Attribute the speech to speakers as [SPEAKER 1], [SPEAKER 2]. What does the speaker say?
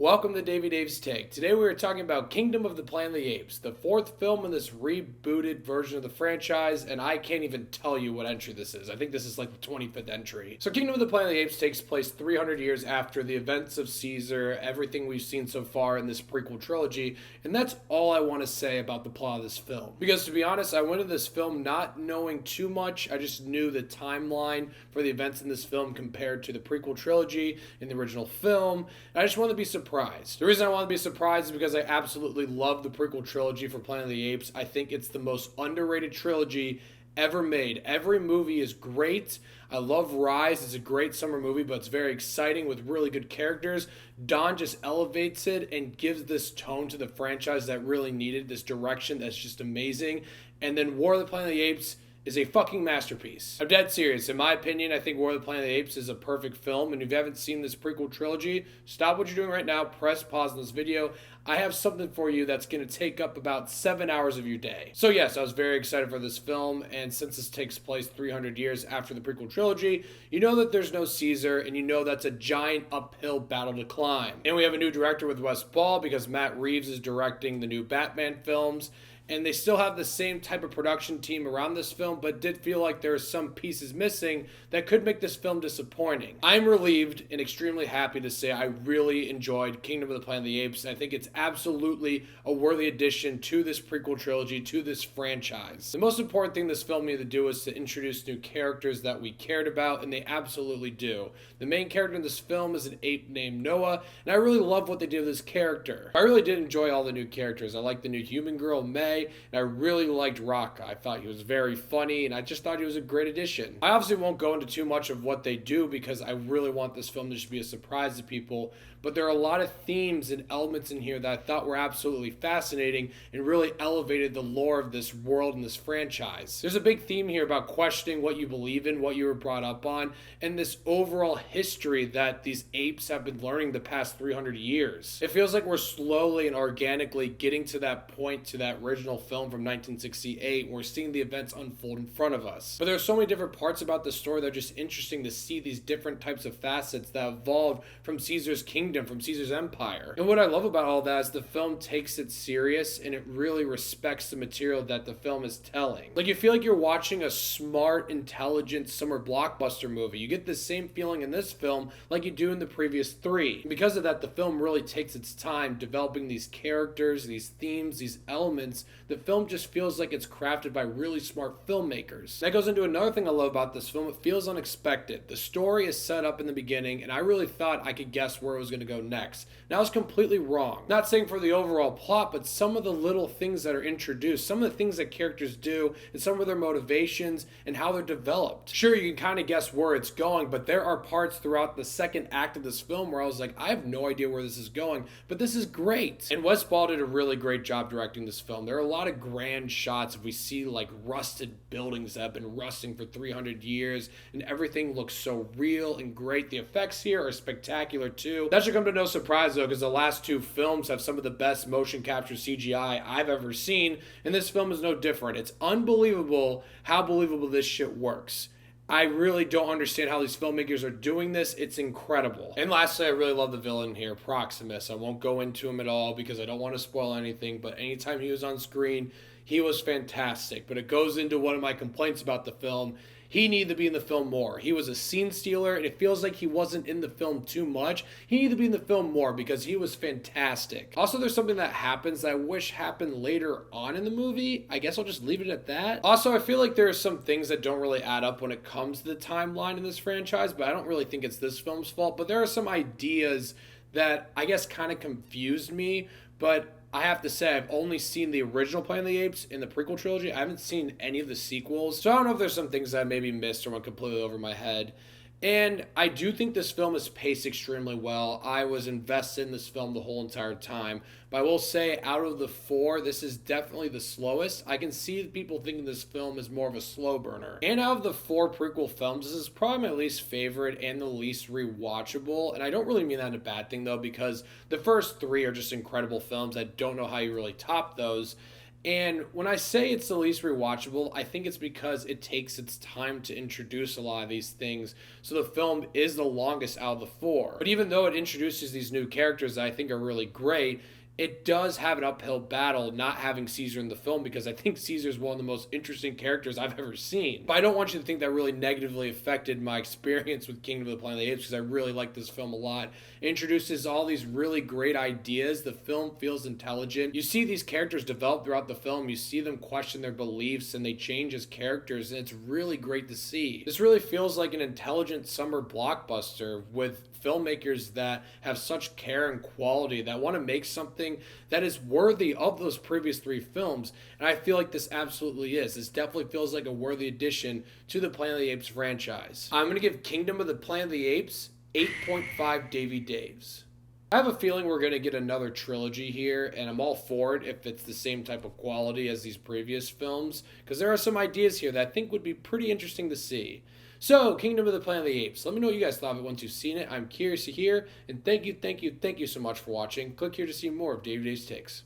[SPEAKER 1] Welcome to Dave's Take. Today we are talking about Kingdom of the Planet of the Apes, the fourth film in this rebooted version of the franchise, and I can't even tell you what entry this is. I think this is like the 25th entry. So Kingdom of the Planet of the Apes takes place 300 years after the events of Caesar, everything we've seen so far in this prequel trilogy, and that's all I want to say about the plot of this film. Because to be honest, I went into this film not knowing too much. I just knew the timeline for the events in this film compared to the prequel trilogy in the original film, and I just wanted to be surprised. The reason I want to be surprised is because I absolutely love the prequel trilogy for Planet of the Apes. I think it's the most underrated trilogy ever made. Every movie is great. I love Rise. It's a great summer movie, but it's very exciting with really good characters. Dawn just elevates it and gives this tone to the franchise that really needed, this direction that's just amazing. And then War of the Planet of the Apes is a fucking masterpiece. I'm dead serious. In my opinion, I think War of the Planet of the Apes is a perfect film, and if you haven't seen this prequel trilogy, stop what you're doing right now, press pause on this video. I have something for you that's going to take up about 7 hours of your day. So yes, I was very excited for this film, and since this takes place 300 years after the prequel trilogy, you know that there's no Caesar, and you know that's a giant uphill battle to climb. And we have a new director with Wes Ball because Matt Reeves is directing the new Batman films, and they still have the same type of production team around this film, but did feel like there are some pieces missing that could make this film disappointing. I'm relieved and extremely happy to say I really enjoyed Kingdom of the Planet of the Apes. I think it's absolutely a worthy addition to this prequel trilogy, to this franchise. The most important thing this film needed to do was to introduce new characters that we cared about, and they absolutely do. The main character in this film is an ape named Noah, and I really love what they did with this character. I really did enjoy all the new characters. I like the new human girl, May, and I really liked Raka. I thought he was very funny, and I just thought he was a great addition. I obviously won't go into too much of what they do because I really want this film to just be a surprise to people, but there are a lot of themes and elements in here that I thought were absolutely fascinating and really elevated the lore of this world and this franchise. There's a big theme here about questioning what you believe in, what you were brought up on, and this overall history that these apes have been learning the past 300 years. It feels like we're slowly and organically getting to that point, to that original film from 1968, where we're seeing the events unfold in front of us. But there are so many different parts about the story that are just interesting to see, these different types of facets that evolved from Caesar's kingdom, from Caesar's empire. And what I love about all that is the film takes it serious and it really respects the material that the film is telling. Like, you feel like you're watching a smart, intelligent summer blockbuster movie. You get the same feeling in this film like you do in the previous three. And because of that, the film really takes its time developing these characters, these themes, these elements. The film just feels like it's crafted by really smart filmmakers. That goes into another thing I love about this film. It feels unexpected. The story is set up in the beginning, and I really thought I could guess where it was going to go next. Now, I was completely wrong. Not saying for the overall plot, but some of the little things that are introduced, some of the things that characters do, and some of their motivations and how they're developed. Sure, you can kind of guess where it's going, but there are parts throughout the second act of this film where I was like, I have no idea where this is going, but this is great. And Wes Ball did a really great job directing this film. There are a lot of grand shots. If we see like rusted buildings that have been rusting for 300 years, and everything looks so real and great. The effects here are spectacular too. That should come to no surprise though, because the last two films have some of the best motion capture CGI I've ever seen, and this film is no different. It's unbelievable how believable this shit works. I really don't understand how these filmmakers are doing this. It's incredible. And lastly, I really love the villain here, Proximus. I won't go into him at all because I don't want to spoil anything, but anytime he was on screen, he was fantastic. But it goes into one of my complaints about the film. He needed to be in the film more. He was a scene stealer, and it feels like he wasn't in the film too much. He needed to be in the film more because he was fantastic. Also, there's something that happens that I wish happened later on in the movie. I guess I'll just leave it at that. Also, I feel like there are some things that don't really add up when it comes to the timeline in this franchise, but I don't really think it's this film's fault. But there are some ideas that I guess kind of confused me, but I have to say, I've only seen the original Planet of the Apes in the prequel trilogy. I haven't seen any of the sequels. So I don't know if there's some things that I maybe missed or went completely over my head. And I do think this film is paced extremely well. I was invested in this film the whole entire time. But I will say, out of the four, this is definitely the slowest. I can see people thinking this film is more of a slow burner. And out of the four prequel films, this is probably my least favorite and the least rewatchable. And I don't really mean that in a bad thing, though, because the first three are just incredible films. I don't know how you really top those. And when I say it's the least rewatchable, I think it's because it takes its time to introduce a lot of these things. So the film is the longest out of the four. But even though it introduces these new characters that I think are really great, it does have an uphill battle not having Caesar in the film, because I think Caesar is one of the most interesting characters I've ever seen. But I don't want you to think that really negatively affected my experience with Kingdom of the Planet of the Apes, because I really like this film a lot. It introduces all these really great ideas. The film feels intelligent. You see these characters develop throughout the film. You see them question their beliefs and they change as characters, and it's really great to see. This really feels like an intelligent summer blockbuster with filmmakers that have such care and quality, that want to make something that is worthy of those previous three films. And I feel like this absolutely is. This definitely feels like a worthy addition to the Planet of the Apes franchise. I'm going to give Kingdom of the Planet of the Apes 8.5 Davey Daves. I have a feeling we're going to get another trilogy here, and I'm all for it if it's the same type of quality as these previous films, because there are some ideas here that I think would be pretty interesting to see. So, Kingdom of the Planet of the Apes. Let me know what you guys thought of it once you've seen it. I'm curious to hear, and thank you so much for watching. Click here to see more of Davey Dave's Takes.